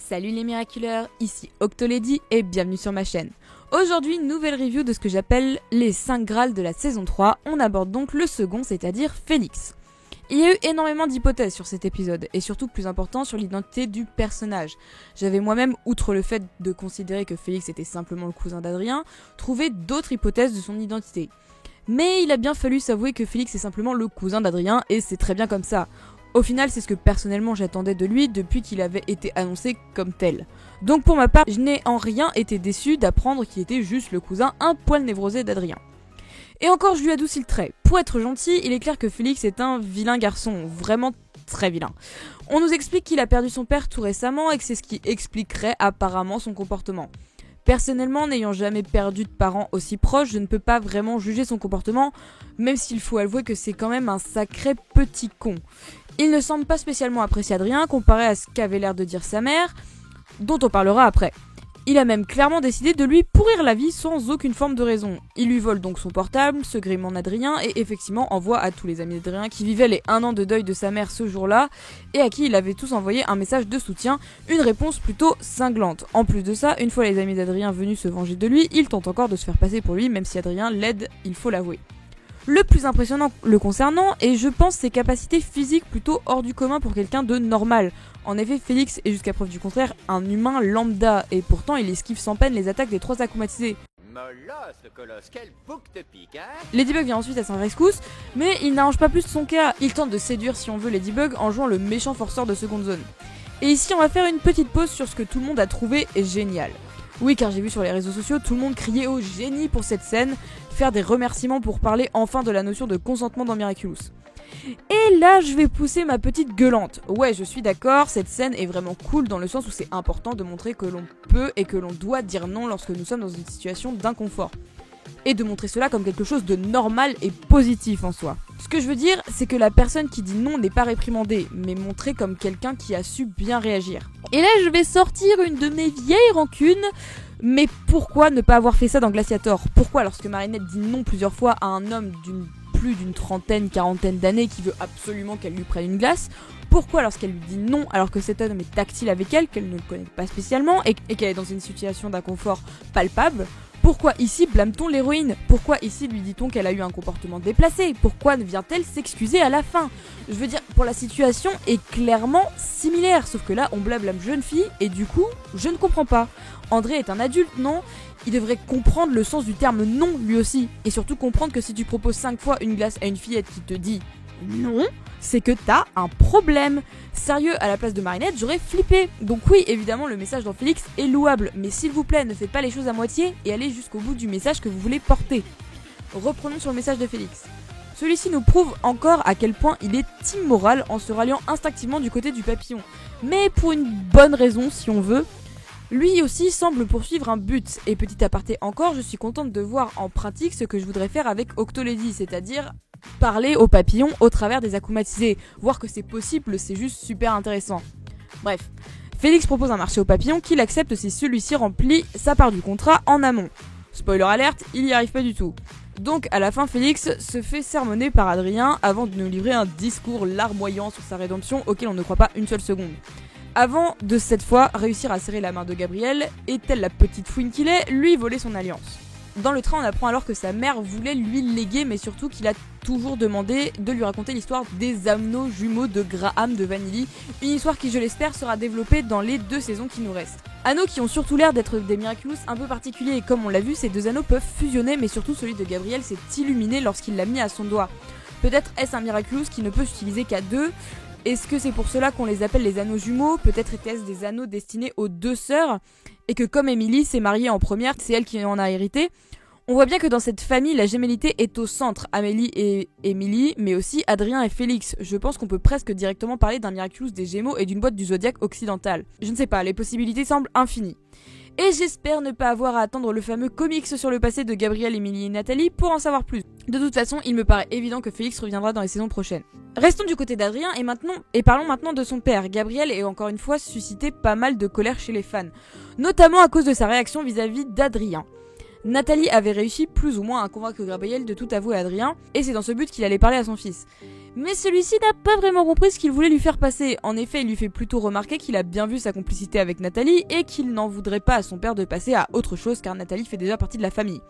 Salut les miraculeurs, ici Octolady et bienvenue sur ma chaîne. Aujourd'hui, nouvelle review de ce que j'appelle les 5 Graals de la saison 3. On aborde donc le second, c'est-à-dire Félix. Il y a eu énormément d'hypothèses sur cet épisode, et surtout plus important sur l'identité du personnage. J'avais moi-même, outre le fait de considérer que Félix était simplement le cousin d'Adrien, trouvé d'autres hypothèses de son identité. Mais il a bien fallu s'avouer que Félix est simplement le cousin d'Adrien, et c'est très bien comme ça. Au final, c'est ce que personnellement j'attendais de lui depuis qu'il avait été annoncé comme tel. Donc pour ma part, je n'ai en rien été déçu d'apprendre qu'il était juste le cousin un poil névrosé d'Adrien. Et encore, je lui adoucis le trait. Pour être gentil, il est clair que Félix est un vilain garçon, vraiment très vilain. On nous explique qu'il a perdu son père tout récemment et que c'est ce qui expliquerait apparemment son comportement. Personnellement, n'ayant jamais perdu de parents aussi proches, je ne peux pas vraiment juger son comportement, même s'il faut avouer que c'est quand même un sacré petit con. Il ne semble pas spécialement apprécier Adrien comparé à ce qu'avait l'air de dire sa mère, dont on parlera après. Il a même clairement décidé de lui pourrir la vie sans aucune forme de raison. Il lui vole donc son portable, se grime en Adrien et effectivement envoie à tous les amis d'Adrien qui vivaient les 1 an de deuil de sa mère ce jour-là et à qui il avait tous envoyé un message de soutien, une réponse plutôt cinglante. En plus de ça, une fois les amis d'Adrien venus se venger de lui, il tente encore de se faire passer pour lui même si Adrien l'aide, il faut l'avouer. Le plus impressionnant le concernant est, je pense, ses capacités physiques plutôt hors du commun pour quelqu'un de normal. En effet, Félix est jusqu'à preuve du contraire un humain lambda, et pourtant il esquive sans peine les attaques des 3 akumatisés. Ladybug vient ensuite à sa rescousse, mais il n'arrange pas plus son cas. Il tente de séduire, si on veut, Ladybug en jouant le méchant forceur de seconde zone. Et ici, on va faire une petite pause sur ce que tout le monde a trouvé génial. Oui, car j'ai vu sur les réseaux sociaux tout le monde crier au génie pour cette scène, faire des remerciements pour parler enfin de la notion de consentement dans Miraculous. Et là, je vais pousser ma petite gueulante. Ouais, je suis d'accord, cette scène est vraiment cool dans le sens où c'est important de montrer que l'on peut et que l'on doit dire non lorsque nous sommes dans une situation d'inconfort. Et de montrer cela comme quelque chose de normal et positif en soi. Ce que je veux dire, c'est que la personne qui dit non n'est pas réprimandée, mais montrée comme quelqu'un qui a su bien réagir. Et là, je vais sortir une de mes vieilles rancunes. Mais pourquoi ne pas avoir fait ça dans Glaciator? Pourquoi, lorsque Marinette dit non plusieurs fois à un homme plus d'une trentaine, quarantaine d'années qui veut absolument qu'elle lui prenne une glace, pourquoi lorsqu'elle lui dit non alors que cet homme est tactile avec elle, qu'elle ne le connaît pas spécialement et qu'elle est dans une situation d'inconfort palpable, pourquoi ici blâme-t-on l'héroïne? Pourquoi ici lui dit-on qu'elle a eu un comportement déplacé? Pourquoi ne vient-elle s'excuser à la fin? Je veux dire, pour la situation est clairement similaire, sauf que là on blâme la jeune fille et du coup, je ne comprends pas. André est un adulte, non? Il devrait comprendre le sens du terme non lui aussi. Et surtout comprendre que si tu proposes 5 fois une glace à une fillette qui te dit non, c'est que t'as un problème. Sérieux, à la place de Marinette, j'aurais flippé. Donc oui, évidemment, le message dans Félix est louable. Mais s'il vous plaît, ne faites pas les choses à moitié et allez jusqu'au bout du message que vous voulez porter. Reprenons sur le message de Félix. Celui-ci nous prouve encore à quel point il est immoral en se ralliant instinctivement du côté du papillon. Mais pour une bonne raison, si on veut. Lui aussi semble poursuivre un but, et petit aparté encore, je suis contente de voir en pratique ce que je voudrais faire avec Octolady, c'est-à-dire parler aux papillons au travers des akumatisés. Voir que c'est possible, c'est juste super intéressant. Bref, Félix propose un marché aux papillons qu'il accepte si celui-ci remplit sa part du contrat en amont. Spoiler alerte, il n'y arrive pas du tout. Donc à la fin, Félix se fait sermonner par Adrien avant de nous livrer un discours larmoyant sur sa rédemption auquel on ne croit pas une seule seconde. Avant de cette fois réussir à serrer la main de Gabriel, et telle la petite fouine qu'il est, lui voler son alliance. Dans le train, on apprend alors que sa mère voulait lui léguer, mais surtout qu'il a toujours demandé de lui raconter l'histoire des anneaux jumeaux de Graham de Vanilly, une histoire qui, je l'espère, sera développée dans les 2 saisons qui nous restent. Anneaux qui ont surtout l'air d'être des Miraculous un peu particuliers, et comme on l'a vu, ces 2 anneaux peuvent fusionner, mais surtout celui de Gabriel s'est illuminé lorsqu'il l'a mis à son doigt. Peut-être est-ce un Miraculous qui ne peut s'utiliser qu'à 2. Est-ce que c'est pour cela qu'on les appelle les anneaux jumeaux? Peut-être étaient-ce des anneaux destinés aux 2 sœurs, et que comme Emily s'est mariée en première, c'est elle qui en a hérité. On voit bien que dans cette famille, la gémellité est au centre, Amélie et Emily, mais aussi Adrien et Félix. Je pense qu'on peut presque directement parler d'un Miraculous des Gémeaux et d'une boîte du Zodiaque occidental. Je ne sais pas, les possibilités semblent infinies. Et j'espère ne pas avoir à attendre le fameux comics sur le passé de Gabriel, Emily et Nathalie pour en savoir plus. De toute façon, il me paraît évident que Félix reviendra dans les saisons prochaines. Restons du côté d'Adrien et parlons maintenant de son père. Gabriel a encore une fois suscité pas mal de colère chez les fans, notamment à cause de sa réaction vis-à-vis d'Adrien. Nathalie avait réussi plus ou moins à convaincre Gabriel de tout avouer à Adrien, et c'est dans ce but qu'il allait parler à son fils. Mais celui-ci n'a pas vraiment compris ce qu'il voulait lui faire passer. En effet, il lui fait plutôt remarquer qu'il a bien vu sa complicité avec Nathalie et qu'il n'en voudrait pas à son père de passer à autre chose car Nathalie fait déjà partie de la famille.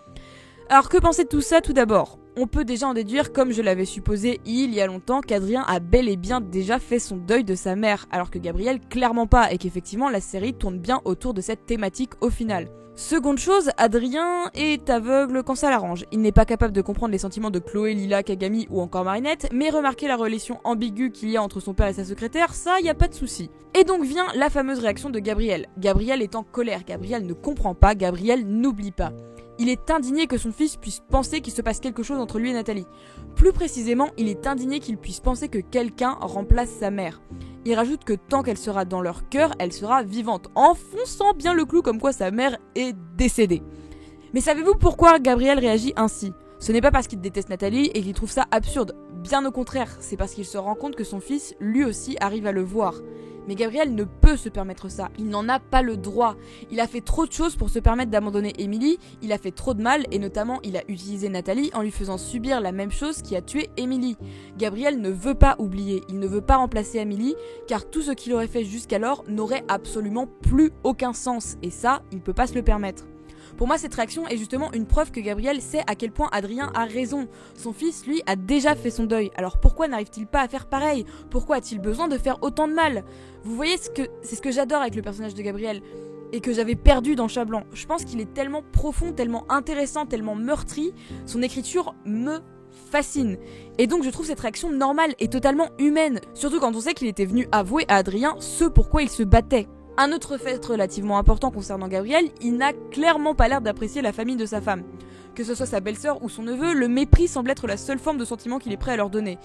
Alors que penser de tout ça tout d'abord ? On peut déjà en déduire, comme je l'avais supposé il y a longtemps, qu'Adrien a bel et bien déjà fait son deuil de sa mère, alors que Gabriel clairement pas, et qu'effectivement la série tourne bien autour de cette thématique au final. Seconde chose, Adrien est aveugle quand ça l'arrange. Il n'est pas capable de comprendre les sentiments de Chloé, Lila, Kagami ou encore Marinette, mais remarquer la relation ambiguë qu'il y a entre son père et sa secrétaire, ça y a pas de souci. Et donc vient la fameuse réaction de Gabriel. Gabriel est en colère, Gabriel ne comprend pas, Gabriel n'oublie pas. Il est indigné que son fils puisse penser qu'il se passe quelque chose entre lui et Nathalie. Plus précisément, il est indigné qu'il puisse penser que quelqu'un remplace sa mère. Il rajoute que tant qu'elle sera dans leur cœur, elle sera vivante, enfonçant bien le clou comme quoi sa mère est décédée. Mais savez-vous pourquoi Gabriel réagit ainsi ? Ce n'est pas parce qu'il déteste Nathalie et qu'il trouve ça absurde. Bien au contraire, c'est parce qu'il se rend compte que son fils, lui aussi, arrive à le voir. Mais Gabriel ne peut se permettre ça, il n'en a pas le droit. Il a fait trop de choses pour se permettre d'abandonner Émilie, il a fait trop de mal et notamment il a utilisé Nathalie en lui faisant subir la même chose qui a tué Émilie. Gabriel ne veut pas oublier, il ne veut pas remplacer Émilie car tout ce qu'il aurait fait jusqu'alors n'aurait absolument plus aucun sens et ça, il ne peut pas se le permettre. Pour moi, cette réaction est justement une preuve que Gabriel sait à quel point Adrien a raison. Son fils, lui, a déjà fait son deuil. Alors pourquoi n'arrive-t-il pas à faire pareil ? Pourquoi a-t-il besoin de faire autant de mal ? Vous voyez, c'est ce que j'adore avec le personnage de Gabriel et que j'avais perdu dans Chat Blanc. Je pense qu'il est tellement profond, tellement intéressant, tellement meurtri. Son écriture me fascine. Et donc je trouve cette réaction normale et totalement humaine. Surtout quand on sait qu'il était venu avouer à Adrien ce pourquoi il se battait. Un autre fait relativement important concernant Gabriel, il n'a clairement pas l'air d'apprécier la famille de sa femme. Que ce soit sa belle-sœur ou son neveu, le mépris semble être la seule forme de sentiment qu'il est prêt à leur donner.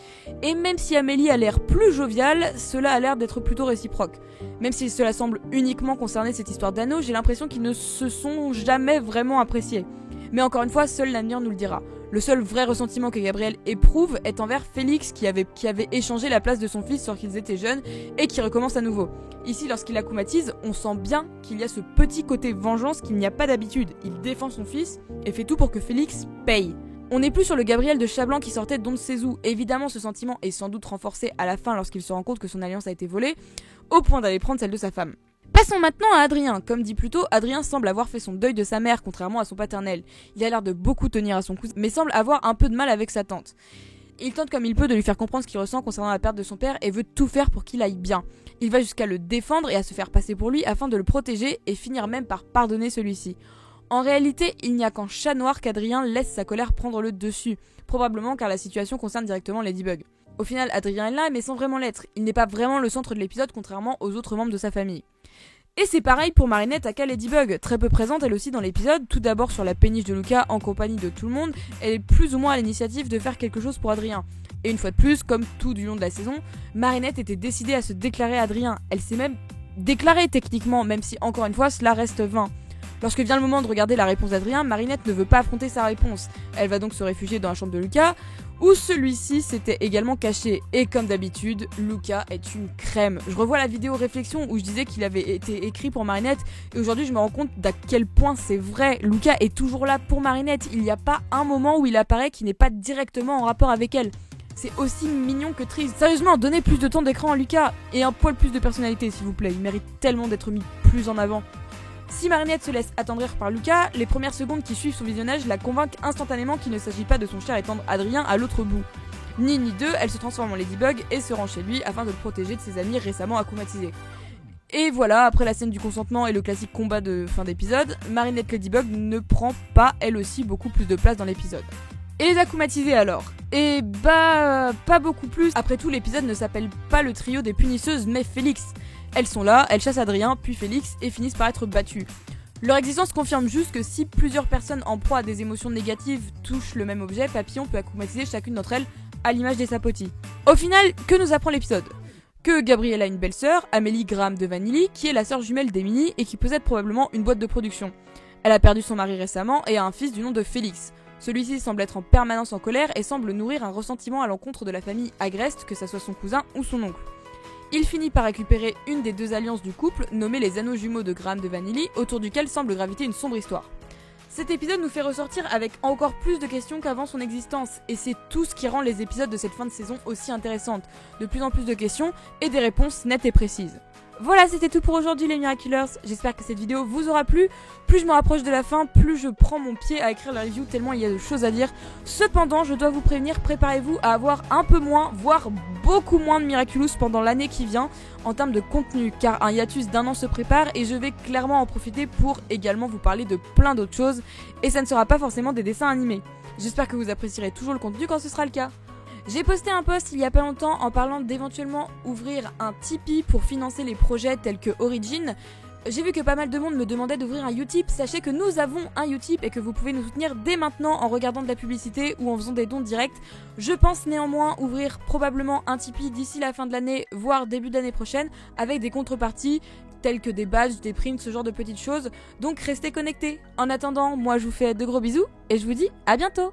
Et même si Amélie a l'air plus joviale, cela a l'air d'être plutôt réciproque. Même si cela semble uniquement concerner cette histoire d'anneau, j'ai l'impression qu'ils ne se sont jamais vraiment appréciés. Mais encore une fois, seul l'avenir nous le dira. Le seul vrai ressentiment que Gabriel éprouve est envers Félix qui avait échangé la place de son fils lorsqu'ils étaient jeunes et qui recommence à nouveau. Ici, lorsqu'il akumatise, on sent bien qu'il y a ce petit côté vengeance qu'il n'y a pas d'habitude. Il défend son fils et fait tout pour que Félix paye. On n'est plus sur le Gabriel de Chat Blanc qui sortait d'On ne sait où. Évidemment, ce sentiment est sans doute renforcé à la fin lorsqu'il se rend compte que son alliance a été volée, au point d'aller prendre celle de sa femme. Passons maintenant à Adrien. Comme dit plus tôt, Adrien semble avoir fait son deuil de sa mère, contrairement à son paternel. Il a l'air de beaucoup tenir à son cousin, mais semble avoir un peu de mal avec sa tante. Il tente comme il peut de lui faire comprendre ce qu'il ressent concernant la perte de son père et veut tout faire pour qu'il aille bien. Il va jusqu'à le défendre et à se faire passer pour lui afin de le protéger et finir même par pardonner celui-ci. En réalité, il n'y a qu'en Chat Noir qu'Adrien laisse sa colère prendre le dessus, probablement car la situation concerne directement Ladybug. Au final, Adrien est là, mais sans vraiment l'être. Il n'est pas vraiment le centre de l'épisode, contrairement aux autres membres de sa famille. Et c'est pareil pour Marinette aka Ladybug, très peu présente elle aussi dans l'épisode, tout d'abord sur la péniche de Lucas en compagnie de tout le monde, elle est plus ou moins à l'initiative de faire quelque chose pour Adrien. Et une fois de plus, comme tout du long de la saison, Marinette était décidée à se déclarer à Adrien, elle s'est même déclarée techniquement, même si encore une fois cela reste vain. Lorsque vient le moment de regarder la réponse d'Adrien, Marinette ne veut pas affronter sa réponse. Elle va donc se réfugier dans la chambre de Lucas, où celui-ci s'était également caché. Et comme d'habitude, Lucas est une crème. Je revois la vidéo réflexion où je disais qu'il avait été écrit pour Marinette, et aujourd'hui je me rends compte d'à quel point c'est vrai. Lucas est toujours là pour Marinette, il n'y a pas un moment où il apparaît qui n'est pas directement en rapport avec elle. C'est aussi mignon que triste. Sérieusement, donnez plus de temps d'écran à Lucas, et un poil plus de personnalité s'il vous plaît, il mérite tellement d'être mis plus en avant. Si Marinette se laisse attendrir par Lucas, les premières secondes qui suivent son visionnage la convainquent instantanément qu'il ne s'agit pas de son cher et tendre Adrien à l'autre bout. Ni deux, elle se transforme en Ladybug et se rend chez lui afin de le protéger de ses amis récemment akumatisés. Et voilà, après la scène du consentement et le classique combat de fin d'épisode, Marinette Ladybug ne prend pas elle aussi beaucoup plus de place dans l'épisode. Et les akumatisés alors ? Et bah, pas beaucoup plus. Après tout, l'épisode ne s'appelle pas le trio des punisseuses mais Félix. Elles sont là, elles chassent Adrien, puis Félix, et finissent par être battues. Leur existence confirme juste que si plusieurs personnes en proie à des émotions négatives touchent le même objet, Papillon peut akumatiser chacune d'entre elles à l'image des sapotis. Au final, que nous apprend l'épisode ? Que Gabrielle a une belle-sœur, Amélie Graham de Vanilly, qui est la sœur jumelle d'Emily et qui possède probablement une boîte de production. Elle a perdu son mari récemment et a un fils du nom de Félix. Celui-ci semble être en permanence en colère et semble nourrir un ressentiment à l'encontre de la famille Agreste, que ça soit son cousin ou son oncle. Il finit par récupérer une des deux alliances du couple, nommée les anneaux jumeaux de Graham de Vanilly, autour duquel semble graviter une sombre histoire. Cet épisode nous fait ressortir avec encore plus de questions qu'avant son existence, et c'est tout ce qui rend les épisodes de cette fin de saison aussi intéressantes. De plus en plus de questions et des réponses nettes et précises. Voilà, c'était tout pour aujourd'hui les Miraculeurs, j'espère que cette vidéo vous aura plu. Plus je me rapproche de la fin, plus je prends mon pied à écrire la review tellement il y a de choses à dire. Cependant, je dois vous prévenir, préparez-vous à avoir un peu moins, voire beaucoup moins de Miraculous pendant l'année qui vient en termes de contenu, car un hiatus d'1 an se prépare et je vais clairement en profiter pour également vous parler de plein d'autres choses, et ça ne sera pas forcément des dessins animés. J'espère que vous apprécierez toujours le contenu quand ce sera le cas. J'ai posté un post il y a pas longtemps en parlant d'éventuellement ouvrir un Tipeee pour financer les projets tels que Origin. J'ai vu que pas mal de monde me demandait d'ouvrir un Utip. Sachez que nous avons un Utip et que vous pouvez nous soutenir dès maintenant en regardant de la publicité ou en faisant des dons directs. Je pense néanmoins ouvrir probablement un Tipeee d'ici la fin de l'année, voire début d'année prochaine, avec des contreparties telles que des badges, des primes, ce genre de petites choses. Donc restez connectés. En attendant, moi je vous fais de gros bisous et je vous dis à bientôt.